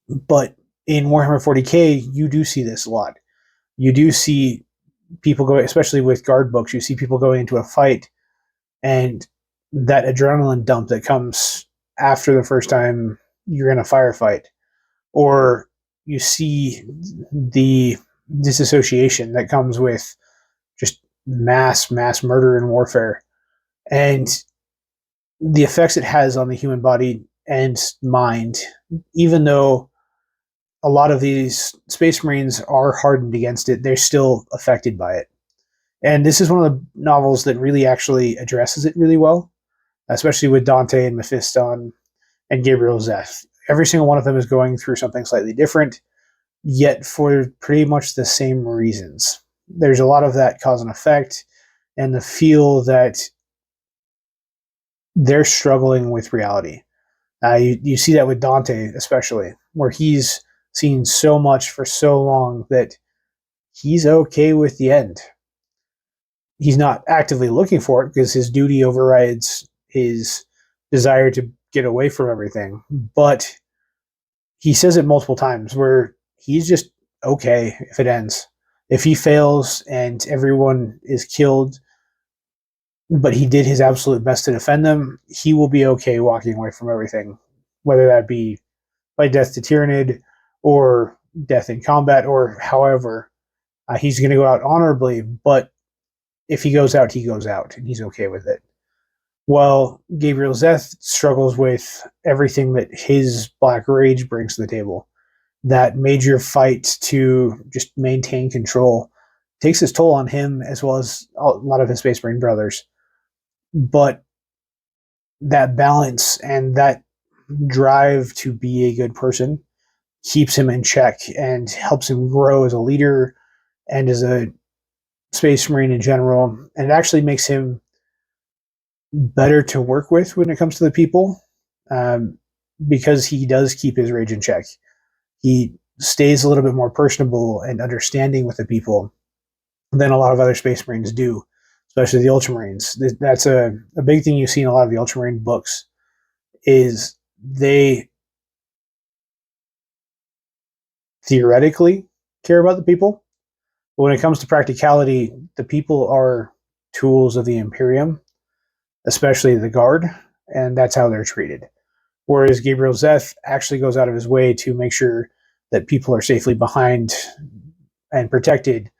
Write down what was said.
But in Warhammer 40k, you do see this a lot. You do see people go, especially with guard books, you see people going into a fight and that adrenaline dump that comes after the first time you're in a firefight, or you see the disassociation that comes with just mass murder and warfare, and the effects it has on the human body and mind. Even though a lot of these space marines are hardened against it, they're still affected by it. And this is one of the novels that really actually addresses it really well, especially with Dante and Mephiston and Gabriel Zeth. Every single one of them is going through something slightly different, yet for pretty much the same reasons. There's a lot of that cause and effect, and the feel that they're struggling with reality. You see that with Dante, especially, where he's seen so much for so long that he's okay with the end. He's not actively looking for it because his duty overrides his desire to get away from everything. But he says it multiple times where he's just okay if it ends. If he fails and everyone is killed, but he did his absolute best to defend them, he will be okay walking away from everything, whether that be by death to Tyranid or death in combat or however. He's going to go out honorably, but if he goes out, he goes out, and he's okay with it. While Gabriel Zeth struggles with everything that his Black Rage brings to the table. That major fight to just maintain control takes its toll on him as well as a lot of his Space Marine brothers. But that balance and that drive to be a good person keeps him in check and helps him grow as a leader and as a Space Marine in general. And it actually makes him better to work with when it comes to the people, because he does keep his rage in check. He stays a little bit more personable and understanding with the people than a lot of other Space Marines do, especially the Ultramarines. That's a big thing you see in a lot of the Ultramarine books is they theoretically care about the people, but when it comes to practicality, the people are tools of the Imperium, especially the Guard, and that's how they're treated. Whereas Gabriel Zeth actually goes out of his way to make sure that people are safely behind and protected